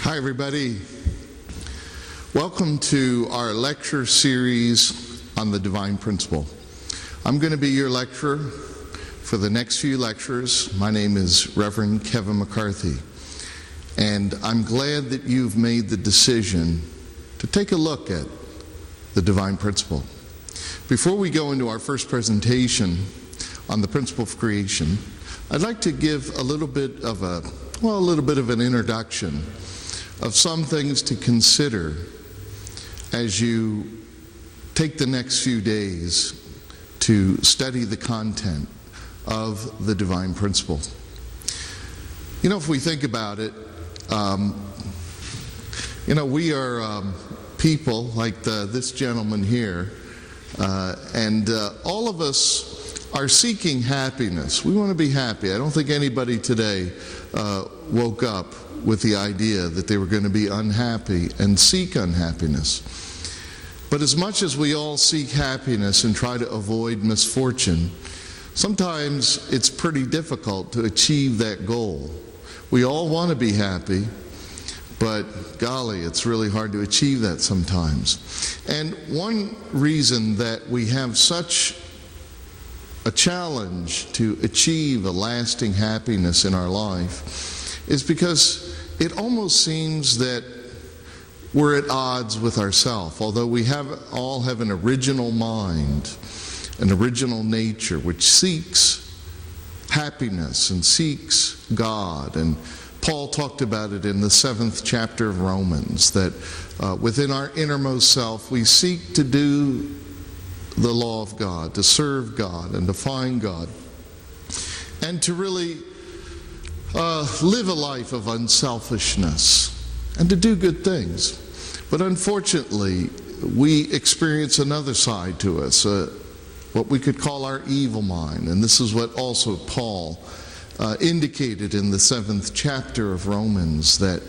Hi, everybody. Welcome to our lecture series on the divine principle. I'm going to be your lecturer for the next few lectures. My name is Reverend Kevin McCarthy, and I'm glad that you've made the decision to take a look at the divine principle. Before we go into our first presentation on the principle of creation, I'd like to give a little bit of an introduction of some things to consider as you take the next few days to study the content of the divine principle. You know, if we think about it, we are people like this gentleman here, and all of us are seeking happiness. We want to be happy. I don't think anybody today woke up with the idea that they were going to be unhappy and seek unhappiness. But as much as we all seek happiness and try to avoid misfortune, sometimes it's pretty difficult to achieve that goal. We all want to be happy, but golly, it's really hard to achieve that sometimes. And one reason that we have such a challenge to achieve a lasting happiness in our life is because it almost seems that we're at odds with ourselves. Although we all have an original mind, an original nature which seeks happiness and seeks God. And Paul talked about it in the 7th chapter of Romans, that within our innermost self we seek to do the law of God, to serve God and to find God, and to really live a life of unselfishness and to do good things. But unfortunately, we experience another side to us, what we could call our evil mind. And this is what also Paul indicated in the 7th chapter of Romans, that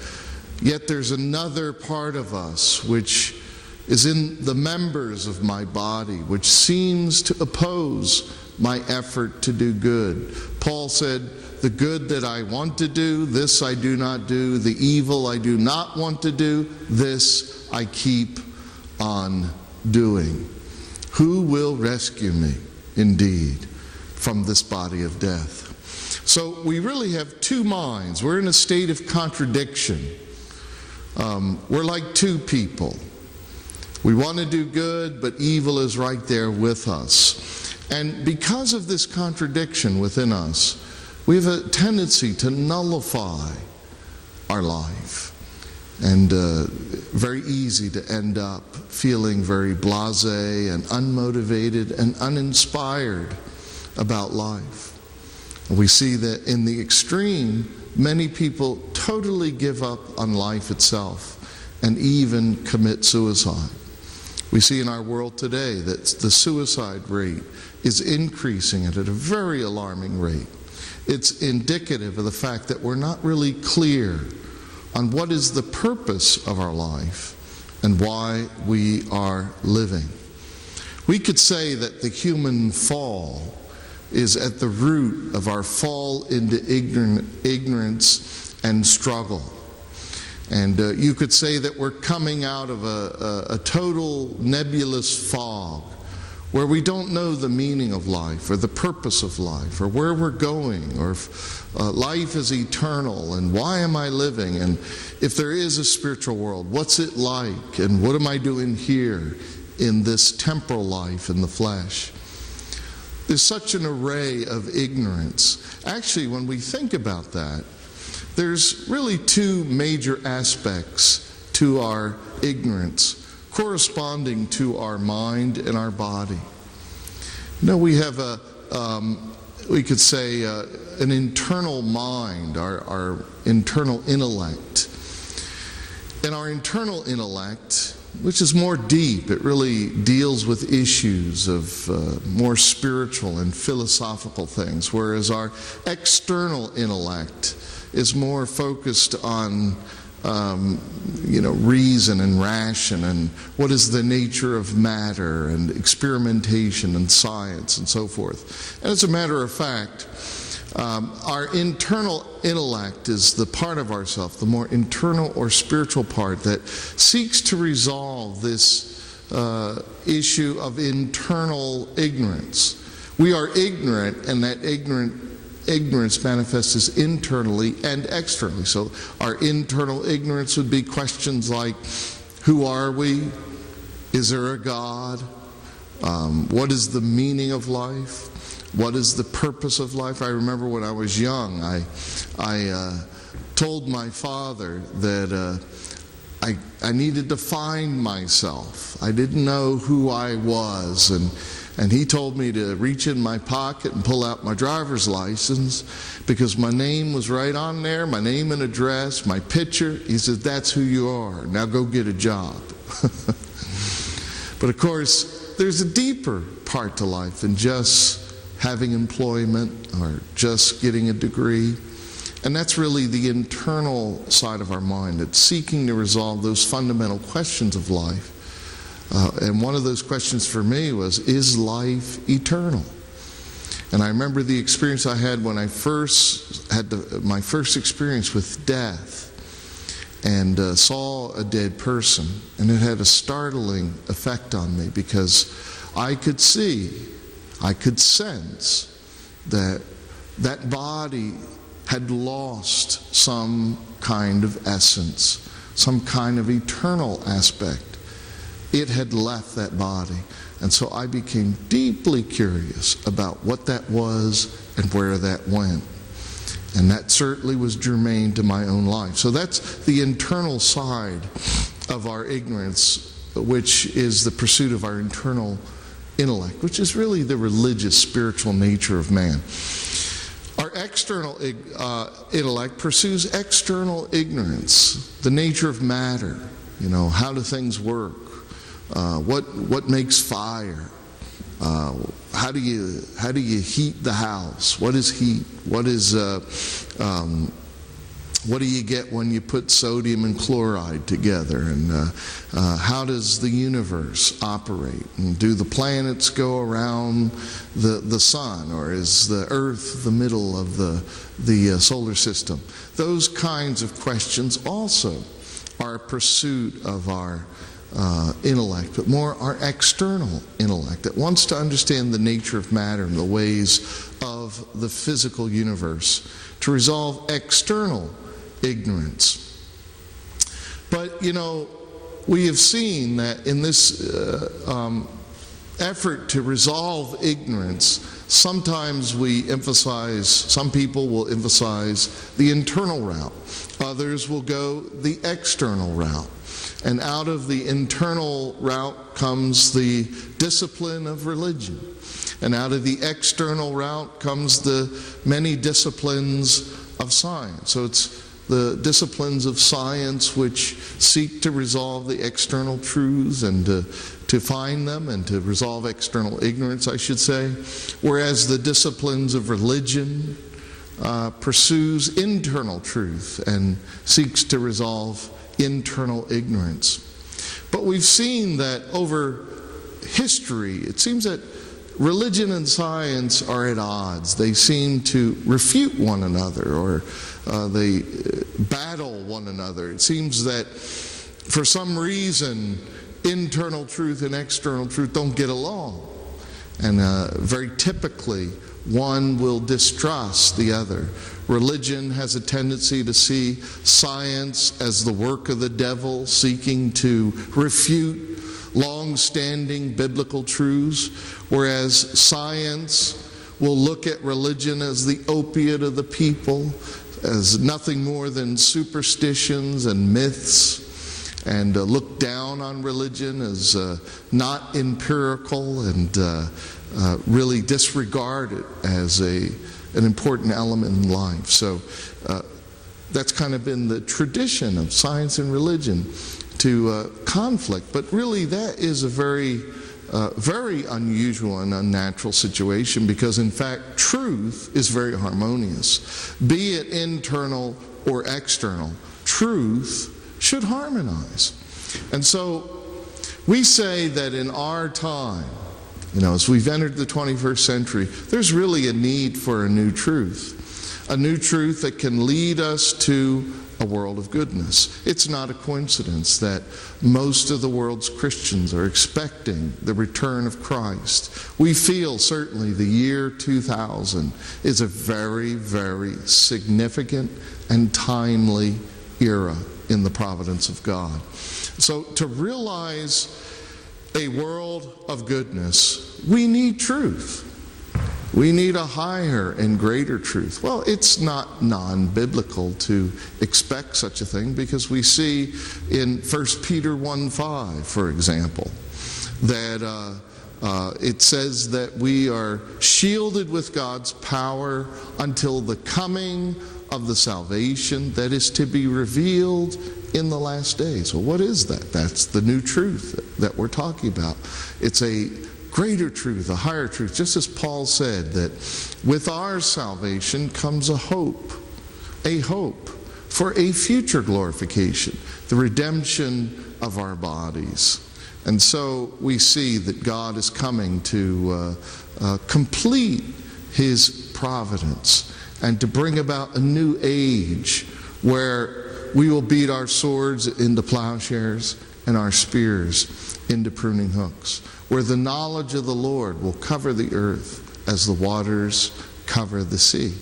yet there's another part of us which is in the members of my body, which seems to oppose my effort to do good. Paul said, the good that I want to do, this I do not do. The evil I do not want to do, this I keep on doing. Who will rescue me, indeed, from this body of death? So we really have two minds. We're in a state of contradiction. We're like two people. We want to do good, but evil is right there with us. And because of this contradiction within us, we have a tendency to nullify our life, and very easy to end up feeling very blasé and unmotivated and uninspired about life. And we see that in the extreme, many people totally give up on life itself and even commit suicide. We see in our world today that the suicide rate is increasing at a very alarming rate. It's indicative of the fact that we're not really clear on what is the purpose of our life and why we are living. We could say that the human fall is at the root of our fall into ignorance and struggle. And you could say that we're coming out of a total nebulous fog, where we don't know the meaning of life or the purpose of life or where we're going, or if life is eternal and why am I living, and if there is a spiritual world, what's it like, and what am I doing here in this temporal life in the flesh. There's such an array of ignorance. Actually, when we think about that, there's really two major aspects to our ignorance corresponding to our mind and our body. You know, we have we could say an internal mind, our internal intellect. And our internal intellect, which is more deep, it really deals with issues of more spiritual and philosophical things, whereas our external intellect is more focused on reason and ration and what is the nature of matter and experimentation and science and so forth. And as a matter of fact, Our internal intellect is the part of ourself, the more internal or spiritual part that seeks to resolve this issue of internal ignorance. We are ignorant, and that ignorance manifests internally and externally. So our internal ignorance would be questions like, who are we? Is there a God? What is the meaning of life? What is the purpose of life? I remember when I was young, I told my father that I needed to find myself. I didn't know who I was, and he told me to reach in my pocket and pull out my driver's license because my name was right on there, my name and address, my picture. He said, that's who you are. Now go get a job. But of course, there's a deeper part to life than just having employment or just getting a degree. And that's really the internal side of our mind. It's seeking to resolve those fundamental questions of life. And one of those questions for me was, is life eternal? And I remember the experience I had when I first had my first experience with death and saw a dead person. And it had a startling effect on me because I could see, I could sense that that body had lost some kind of essence, some kind of eternal aspect. It had left that body. And so I became deeply curious about what that was and where that went. And that certainly was germane to my own life. So that's the internal side of our ignorance, which is the pursuit of our internal intellect, which is really the religious, spiritual nature of man. Our external intellect pursues external ignorance, the nature of matter. How do things work? What makes fire? How do you heat the house? What is heat? What do you get when you put sodium and chloride together? And how does the universe operate? And do the planets go around the sun, or is the Earth the middle of the solar system? Those kinds of questions also are a pursuit of our intellect, but more our external intellect that wants to understand the nature of matter and the ways of the physical universe to resolve external ignorance. But we have seen that in this effort to resolve ignorance, sometimes some people will emphasize the internal route. Others will go the external route. And out of the internal route comes the discipline of religion. And out of the external route comes the many disciplines of science. So it's the disciplines of science which seek to resolve the external truths and to find them and to resolve external ignorance, I should say. Whereas the disciplines of religion pursues internal truth and seeks to resolve internal ignorance. But we've seen that over history, it seems that religion and science are at odds. They seem to refute one another, or they battle one another. It seems that for some reason, internal truth and external truth don't get along. And very typically, one will distrust the other. Religion has a tendency to see science as the work of the devil, seeking to refute long-standing biblical truths, whereas science will look at religion as the opiate of the people, as nothing more than superstitions and myths, and look down on religion as not empirical, and really disregard it as an important element in life. So that's kind of been the tradition of science and religion, to conflict. But really that is a very unusual and unnatural situation, because in fact truth is very harmonious. Be it internal or external, truth should harmonize. And so we say that in our time, as we've entered the 21st century, there's really a need for a new truth. a new truth that can lead us to a world of goodness. It's not a coincidence that most of the world's Christians are expecting the return of Christ. We feel certainly the year 2000 is a very, very significant and timely era in the providence of God. So to realize a world of goodness, we need truth. We need a higher and greater truth. Well, it's not non-biblical to expect such a thing, because we see in 1 Peter 1:5, for example, that it says that we are shielded with God's power until the coming of the salvation that is to be revealed in the last days. Well, what is that? That's the new truth that we're talking about. It's a greater truth, a higher truth. Just as Paul said that with our salvation comes a hope for a future glorification, the redemption of our bodies. And so we see that God is coming to complete His providence and to bring about a new age where we will beat our swords into plowshares and our spears into pruning hooks, where the knowledge of the Lord will cover the earth as the waters cover the sea.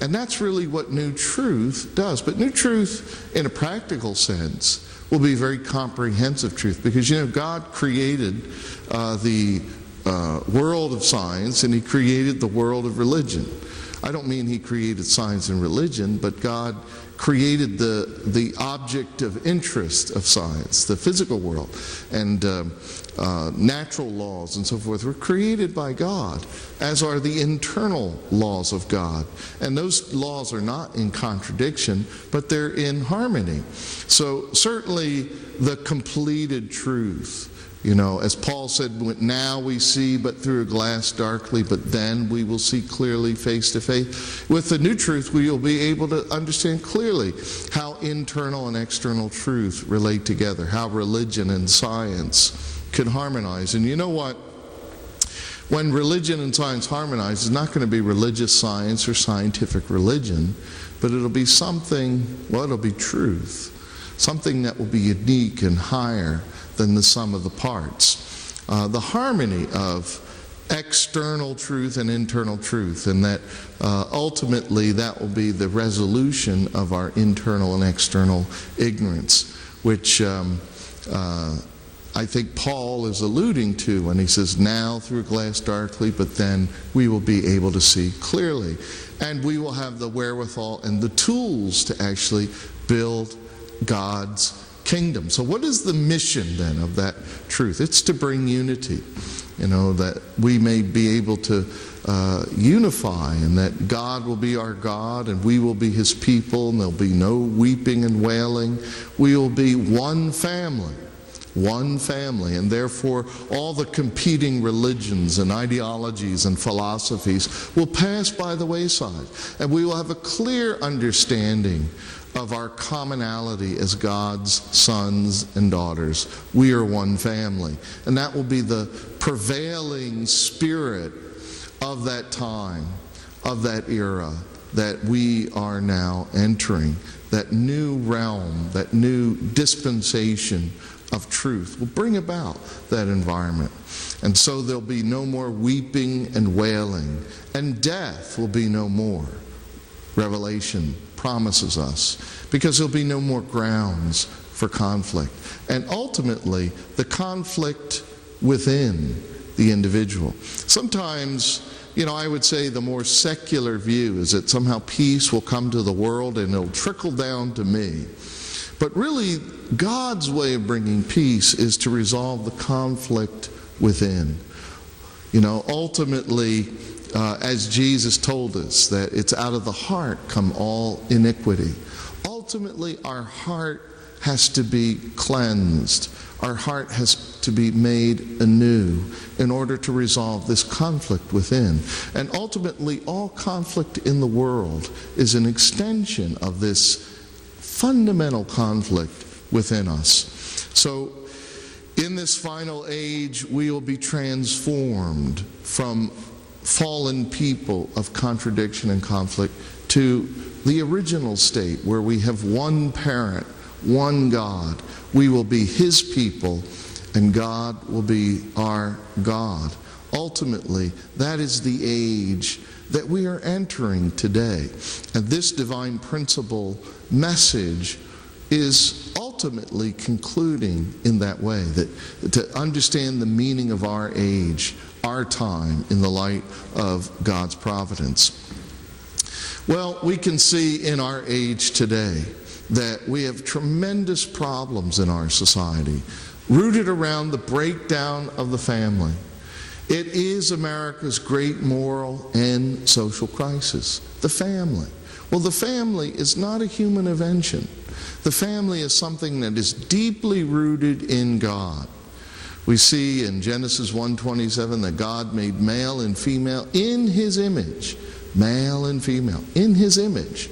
And that's really what new truth does. But new truth, in a practical sense, will be very comprehensive truth, because God created the world of science, and He created the world of religion. I don't mean He created science and religion, but God created the object of interest of science, the physical world, and natural laws and so forth were created by God, as are the internal laws of God. And those laws are not in contradiction, but they're in harmony. So certainly the completed truth, as Paul said, now we see but through a glass darkly, but then we will see clearly face to face. With the new truth, we will be able to understand clearly how internal and external truth relate together, how religion and science can harmonize. And you know what? When religion and science harmonize, it's not going to be religious science or scientific religion, but it'll be it'll be truth, something that will be unique and higher than the sum of the parts. The harmony of external truth and internal truth, and that ultimately that will be the resolution of our internal and external ignorance, which I think Paul is alluding to when he says, now through a glass darkly, but then we will be able to see clearly. And we will have the wherewithal and the tools to actually build God's kingdom. So what is the mission then of that truth? It's to bring unity, that we may be able to unify, and that God will be our God and we will be His people, and there'll be no weeping and wailing. We will be one family, and therefore all the competing religions and ideologies and philosophies will pass by the wayside, and we will have a clear understanding of our commonality as God's sons and daughters. We are one family. And that will be the prevailing spirit of that time, of that era that we are now entering. That new realm, that new dispensation of truth will bring about that environment. And so there'll be no more weeping and wailing, and death will be no more. Revelation promises us, because there'll be no more grounds for conflict. And ultimately, the conflict within the individual. Sometimes, I would say the more secular view is that somehow peace will come to the world and it'll trickle down to me. But really, God's way of bringing peace is to resolve the conflict within. Ultimately, as Jesus told us, that it's out of the heart come all iniquity. Ultimately, our heart has to be cleansed. Our heart has to be made anew in order to resolve this conflict within. And ultimately, all conflict in the world is an extension of this fundamental conflict within us. So, in this final age, we will be transformed from fallen people of contradiction and conflict to the original state where we have one parent, one God. We will be His people, and God will be our God. Ultimately, that is the age that we are entering today. And this divine principle message is ultimately concluding in that way, that to understand the meaning of our age, our time, in the light of God's providence. Well, we can see in our age today that we have tremendous problems in our society, rooted around the breakdown of the family. It is America's great moral and social crisis, the family. Well, the family is not a human invention. The family is something that is deeply rooted in God. We see in Genesis 1:27 that God made male and female in His image. Male and female, in His image.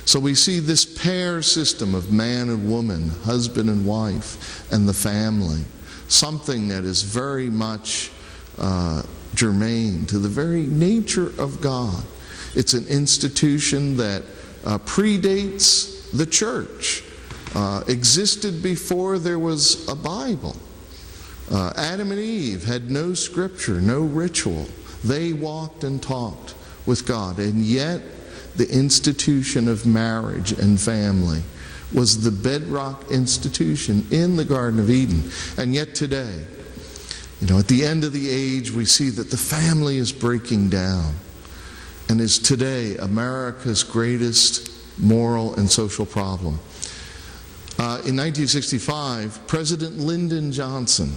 So we see this pair system of man and woman, husband and wife, and the family. Something that is very much germane to the very nature of God. It's an institution that predates the church, existed before there was a Bible. Adam and Eve had no scripture, no ritual. They walked and talked with God, and yet the institution of marriage and family was the bedrock institution in the Garden of Eden. And yet today, at the end of the age, we see that the family is breaking down and is today America's greatest moral and social problem. In 1965, President Lyndon Johnson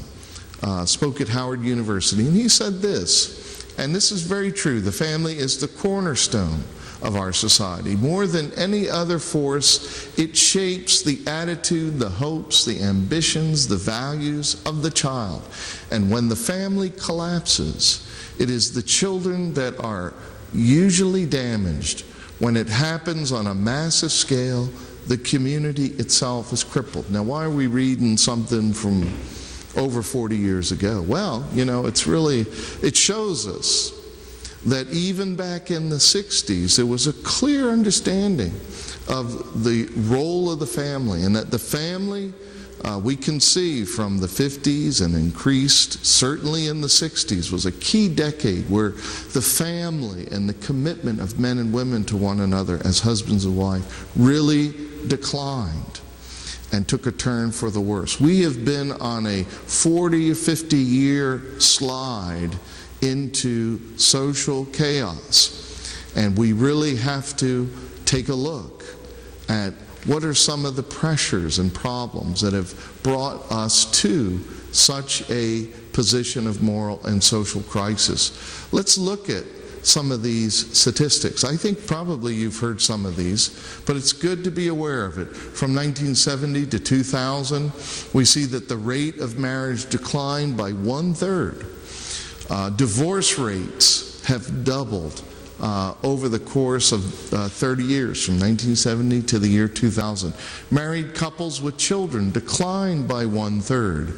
spoke at Howard University, and he said this, and this is very true: the family is the cornerstone of our society. More than any other force, it shapes the attitude, the hopes, the ambitions, the values of the child. And when the family collapses, it is the children that are usually damaged. When it happens on a massive scale, the community itself is crippled. Now, why are we reading something from over 40 years ago? Well, it shows us that even back in the 60s, there was a clear understanding of the role of the family, and that the family, we can see from the 50s and increased, certainly in the 60s, was a key decade where the family and the commitment of men and women to one another as husbands and wives really declined and took a turn for the worse. We have been on a 40 or 50 year slide into social chaos, and we really have to take a look at what are some of the pressures and problems that have brought us to such a position of moral and social crisis. Let's look at some of these statistics. I think probably you've heard some of these, but it's good to be aware of it. From 1970 to 2000, we see that the rate of marriage declined by 1/3. Divorce rates have doubled over the course of 30 years, from 1970 to the year 2000. Married couples with children declined by 1/3.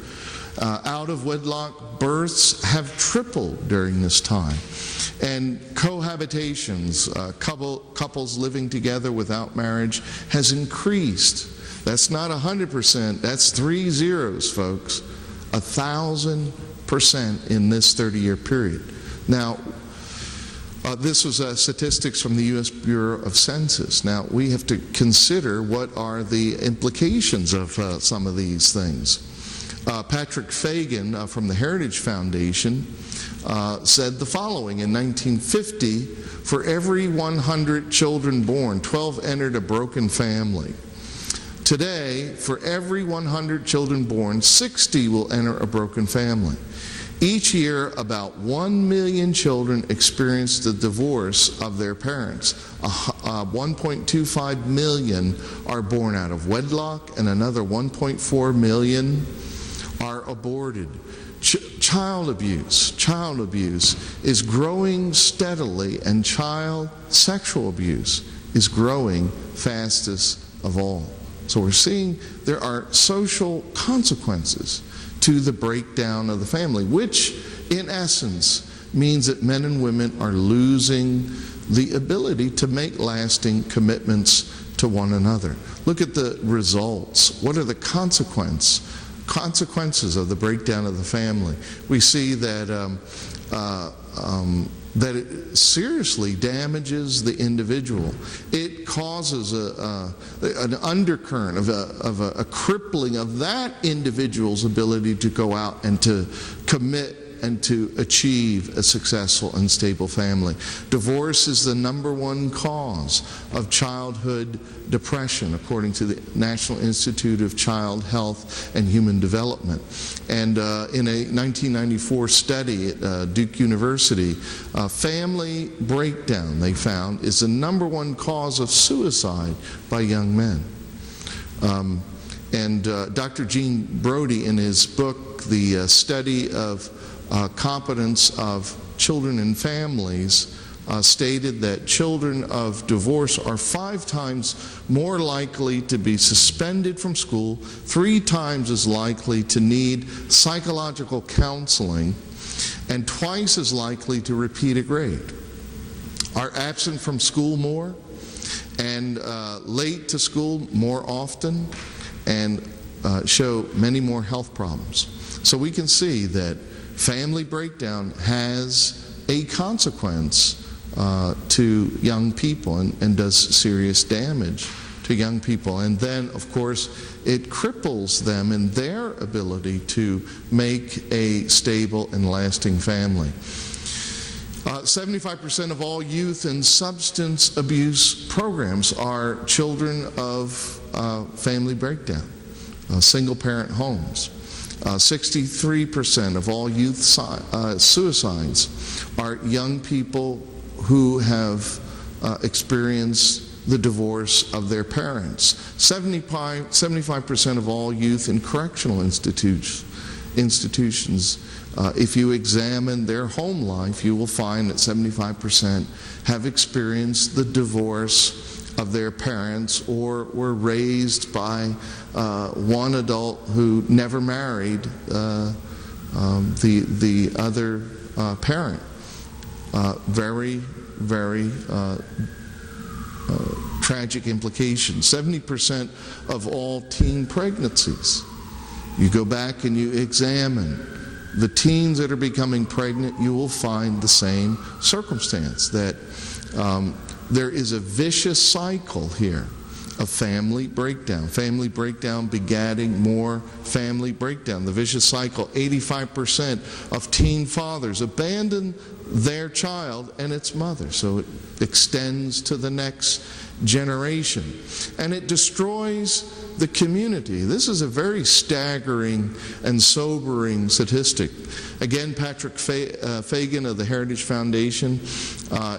Out-of-wedlock births have tripled during this time. And cohabitations, couples living together without marriage, has increased. That's not 100%, that's 3 zeros, folks. 1,000% in this 30-year period. Now, this was statistics from the U.S. Bureau of Census. Now, we have to consider what are the implications of some of these things. Patrick Fagan from the Heritage Foundation said the following: in 1950, for every 100 children born, 12 entered a broken family. Today, for every 100 children born, 60 will enter a broken family. Each year, about 1 million children experience the divorce of their parents. 1.25 million are born out of wedlock, and another 1.4 million are aborted. Child abuse is growing steadily, and child sexual abuse is growing fastest of all. So we're seeing there are social consequences to the breakdown of the family, which in essence means that men and women are losing the ability to make lasting commitments to one another. Look at the results. What are the consequences of the breakdown of the family? We see that that it seriously damages the individual. It causes an undercurrent of a crippling of that individual's ability to go out and to commit and to achieve a successful and stable family. Divorce is the #1 cause of childhood depression, according to the National Institute of Child Health and Human Development. And in a 1994 study at Duke University, family breakdown, they found, is the #1 cause of suicide by young men. Dr. Gene Brody, in his book, The Study of Competence of Children and Families, stated that children of divorce are 5 times more likely to be suspended from school, 3 times as likely to need psychological counseling, and twice as likely to repeat a grade, are absent from school more, and late to school more often, and show many more health problems. So we can see that family breakdown has a consequence to young people and does serious damage to young people. And then, of course, it cripples them in their ability to make a stable and lasting family. 75% of all youth and substance abuse programs are children of family breakdown, single-parent homes. 63% of all youth suicides are young people who have experienced the divorce of their parents. 75% of all youth in correctional institutions, if you examine their home life, you will find that 75% have experienced the divorce of their parents or were raised by one adult who never married the other parent. Very, very tragic implications. 70% of all teen pregnancies. You go back and you examine the teens that are becoming pregnant, you will find the same circumstance, that there is a vicious cycle here of family breakdown. Family breakdown begatting more family breakdown. The vicious cycle, 85% of teen fathers abandon their child and its mother. So it extends to the next generation. And it destroys the community. This is a very staggering and sobering statistic. Again, Patrick Fagan of the Heritage Foundation,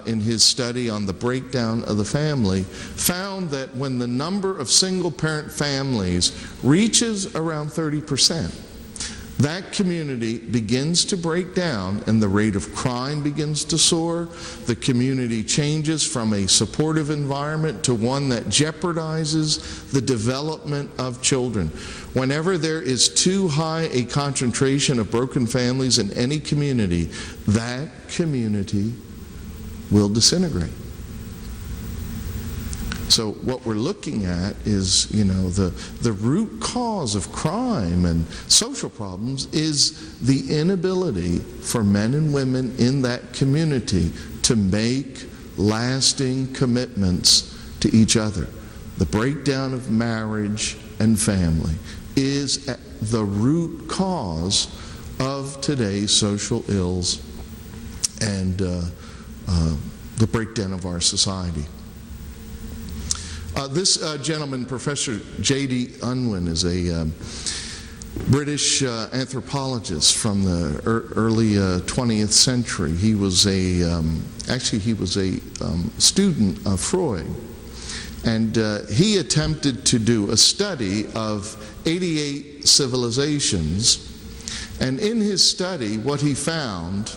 in his study on the breakdown of the family, found that when the number of single-parent families reaches around 30%, that community begins to break down and the rate of crime begins to soar. The community changes from a supportive environment to one that jeopardizes the development of children. Whenever there is too high a concentration of broken families in any community, that community will disintegrate. So what we're looking at is, the root cause of crime and social problems is the inability for men and women in that community to make lasting commitments to each other. The breakdown of marriage and family is the root cause of today's social ills and the breakdown of our society. This gentleman, Professor J.D. Unwin, is a British anthropologist from the early 20th century. He was a student of Freud, and he attempted to do a study of 88 civilizations. And in his study, what he found,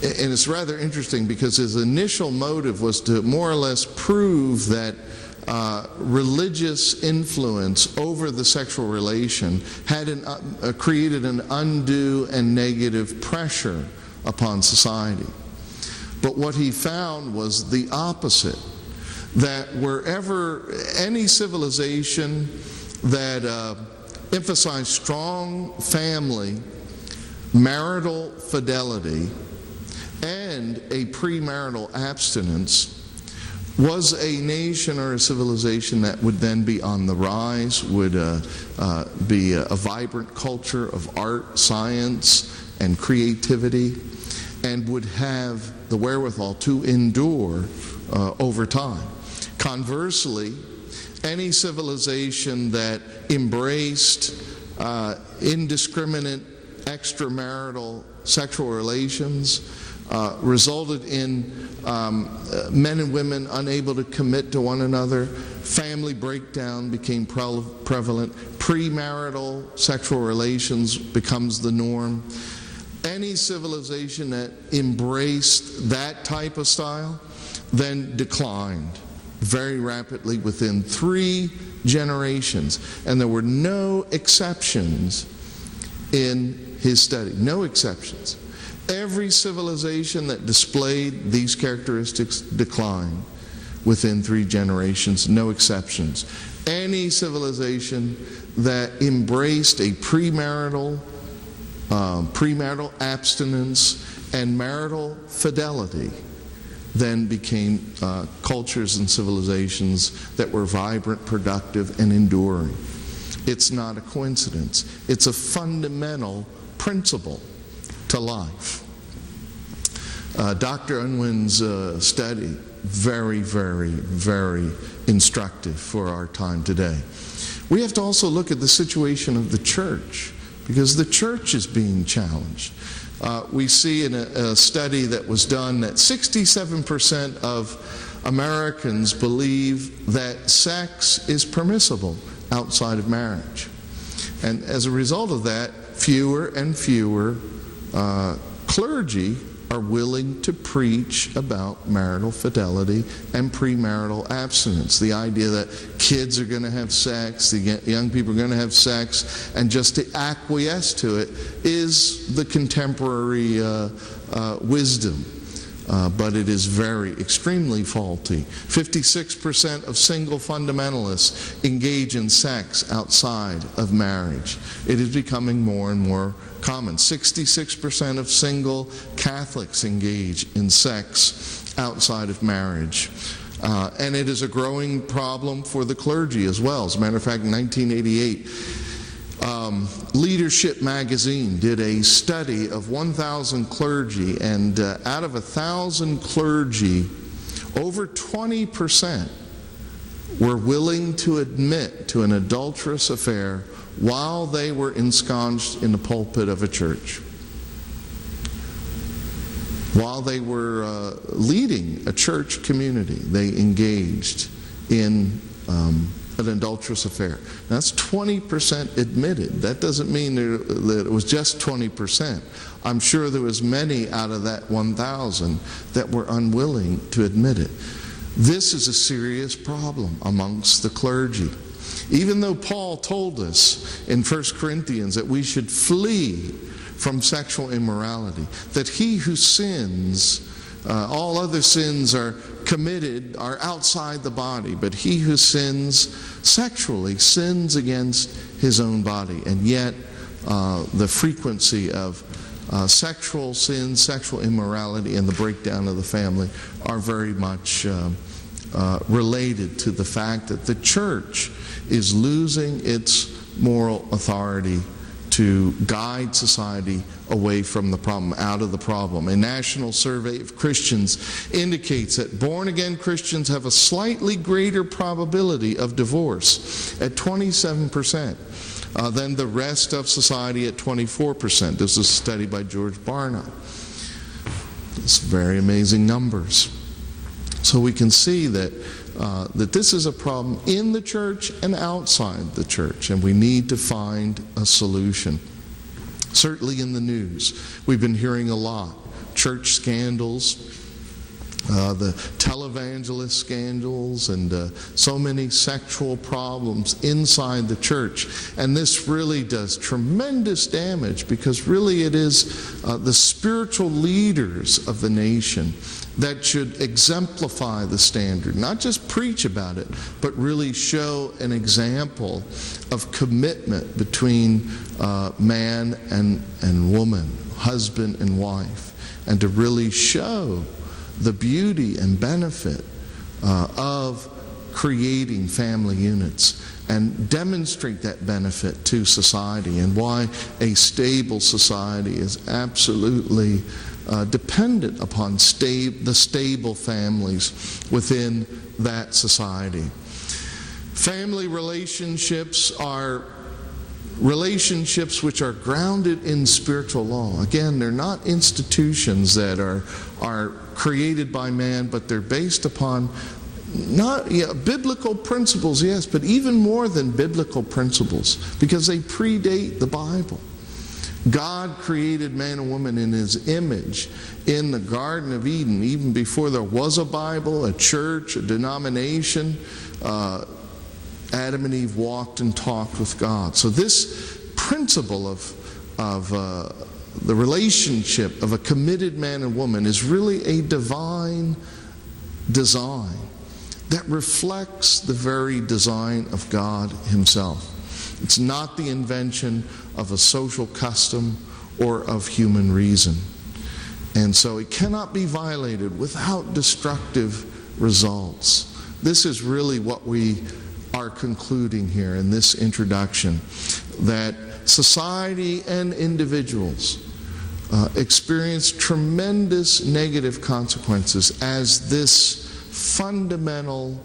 and it's rather interesting because his initial motive was to more or less prove that religious influence over the sexual relation had created an undue and negative pressure upon society. But what he found was the opposite, that wherever any civilization that emphasized strong family, marital fidelity, and a premarital abstinence was a nation or a civilization that would then be on the rise, would be a vibrant culture of art, science, and creativity, and would have the wherewithal to endure over time. Conversely, any civilization that embraced indiscriminate extramarital sexual relations resulted in men and women unable to commit to one another. Family breakdown became prevalent. Premarital sexual relations becomes the norm. Any civilization that embraced that type of style then declined very rapidly within 3 generations. And there were no exceptions in his study. No exceptions. Every civilization that displayed these characteristics declined within 3 generations. No exceptions. Any civilization that embraced a premarital abstinence and marital fidelity then became cultures and civilizations that were vibrant, productive, and enduring. It's not a coincidence. It's a fundamental principle to life. Dr. Unwin's study, very, very, very instructive for our time today. We have to also look at the situation of the church, because the church is being challenged. We see in a study that was done that 67% of Americans believe that sex is permissible outside of marriage. And as a result of that, fewer and fewer clergy are willing to preach about marital fidelity and premarital abstinence. The idea that kids are going to have sex, the young people are going to have sex, and just to acquiesce to it is the contemporary wisdom. But it is extremely faulty. 56% of single fundamentalists engage in sex outside of marriage. It is becoming more and more common. 66% of single Catholics engage in sex outside of marriage. And it is a growing problem for the clergy as well. As a matter of fact, in 1988, Leadership magazine did a study of 1,000 clergy, and out of 1,000 clergy, over 20% were willing to admit to an adulterous affair while they were ensconced in the pulpit of a church. While they were leading a church community, they engaged in an adulterous affair. Now, that's 20% admitted. That doesn't mean that it was just 20%. I'm sure there was many out of that 1,000 that were unwilling to admit it. This is a serious problem amongst the clergy. Even though Paul told us in 1 Corinthians that we should flee from sexual immorality, that he who sins, all other sins are outside the body, but he who sins sexually sins against his own body. And yet the frequency of sexual sin, sexual immorality, and the breakdown of the family are very much related to the fact that the church is losing its moral authority to guide society away from the problem, out of the problem. A national survey of Christians indicates that born-again Christians have a slightly greater probability of divorce at 27% than the rest of society at 24%. This is a study by George Barna. It's very amazing numbers. So we can see that this is a problem in the church and outside the church, and we need to find a solution. Certainly in the news, we've been hearing a lot. Church scandals, the televangelist scandals and so many sexual problems inside the church. And this really does tremendous damage, because really it is the spiritual leaders of the nation that should exemplify the standard, not just preach about it, but really show an example of commitment between man and woman, husband and wife, and to really show the beauty and benefit of creating family units and demonstrate that benefit to society, and why a stable society is absolutely dependent upon the stable families within that society. Family relationships are relationships which are grounded in spiritual law. Again, they're not institutions that are created by man, but they're based upon biblical principles, yes, but even more than biblical principles, because they predate the Bible. God created man and woman in His image in the Garden of Eden, even before there was a Bible, a church, a denomination. Adam and Eve walked and talked with God. So this principle of the relationship of a committed man and woman is really a divine design that reflects the very design of God Himself. It's not the invention of a social custom or of human reason. And so it cannot be violated without destructive results. This is really what we are concluding here in this introduction, that society and individuals experience tremendous negative consequences as this fundamental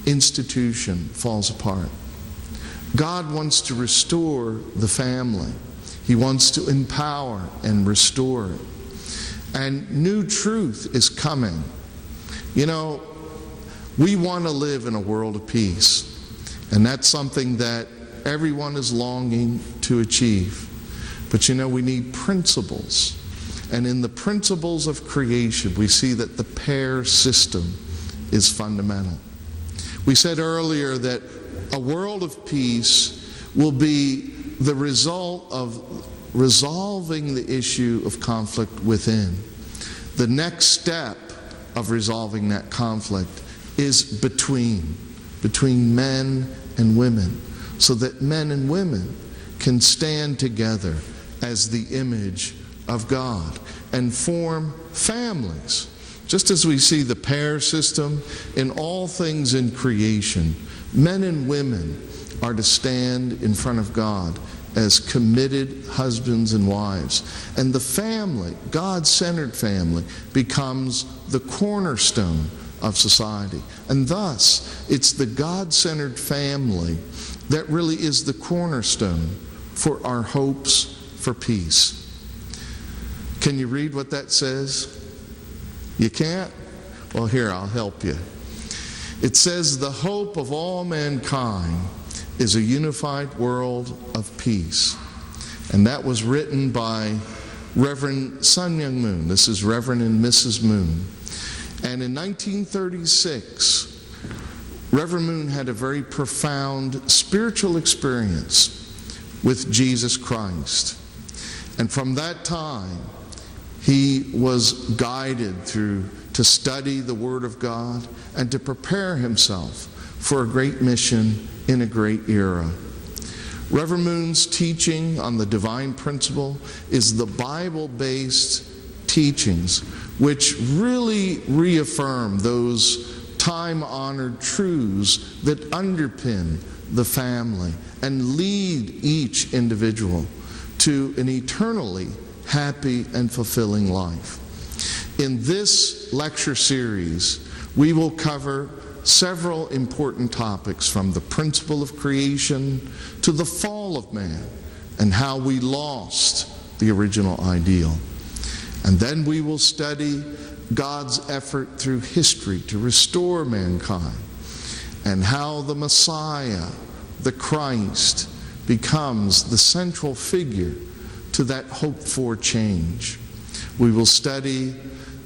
institution falls apart. God wants to restore the family. He wants to empower and restore it. And new truth is coming. You know, we want to live in a world of peace. And that's something that everyone is longing to achieve. But you know, we need principles. And in the principles of creation, we see that the pair system is fundamental. We said earlier that a world of peace will be the result of resolving the issue of conflict within. The next step of resolving that conflict is between men and women, so that men and women can stand together as the image of God and form families. Just as we see the pair system in all things in creation, men and women are to stand in front of God as committed husbands and wives. And the family, God-centered family, becomes the cornerstone of society. And thus, it's the God-centered family that really is the cornerstone for our hopes for peace. Can you read what that says? You can't? Well, here, I'll help you. It says, the hope of all mankind is a unified world of peace. And that was written by Reverend Sun Myung Moon. This is Reverend and Mrs. Moon. And in 1936, Reverend Moon had a very profound spiritual experience with Jesus Christ. And from that time, he was guided to study the Word of God and to prepare himself for a great mission in a great era. Reverend Moon's teaching on the divine principle is the Bible-based teachings which really reaffirm those time-honored truths that underpin the family and lead each individual to an eternally happy and fulfilling life. In this lecture series, we will cover several important topics, from the principle of creation to the fall of man and how we lost the original ideal. And then we will study God's effort through history to restore mankind, and how the Messiah, the Christ, becomes the central figure to that hoped-for change. We will study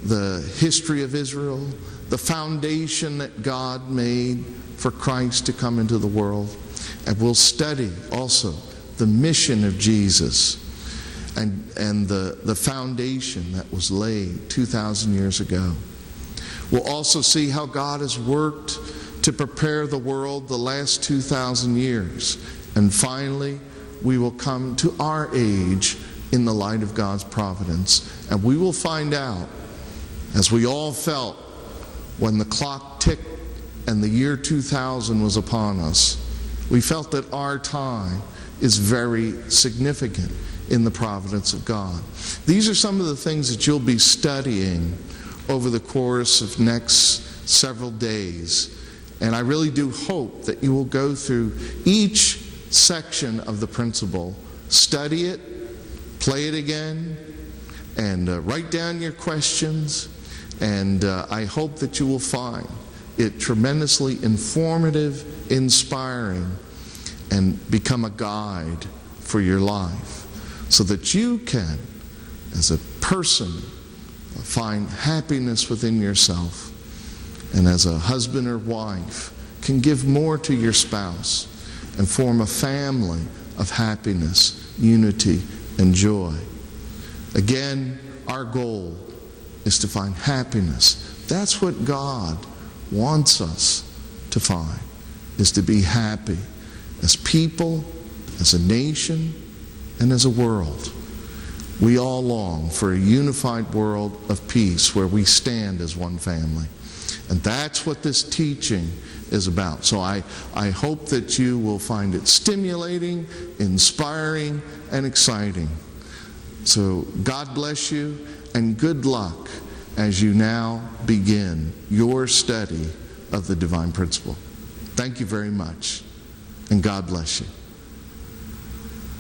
the history of Israel, the foundation that God made for Christ to come into the world. And we'll study also the mission of Jesus and the foundation that was laid 2,000 years ago. We'll also see how God has worked to prepare the world the last 2,000 years. And finally, we will come to our age in the light of God's providence. And we will find out, as we all felt when the clock ticked and the year 2000 was upon us, we felt that our time is very significant in the providence of God. These are some of the things that you'll be studying over the course of next several days. And I really do hope that you will go through each section of the principle, study it, play it again, and write down your questions. And I hope that you will find it tremendously informative, inspiring, and become a guide for your life, so that you can, as a person, find happiness within yourself, and as a husband or wife, can give more to your spouse and form a family of happiness, unity, and joy. Again, our goal is to find happiness. That's what God wants us to find, is to be happy as people, as a nation, and as a world. We all long for a unified world of peace where we stand as one family. And that's what this teaching is about. So I hope that you will find it stimulating, inspiring, and exciting. So God bless you, and good luck as you now begin your study of the divine principle. Thank you very much, and God bless you.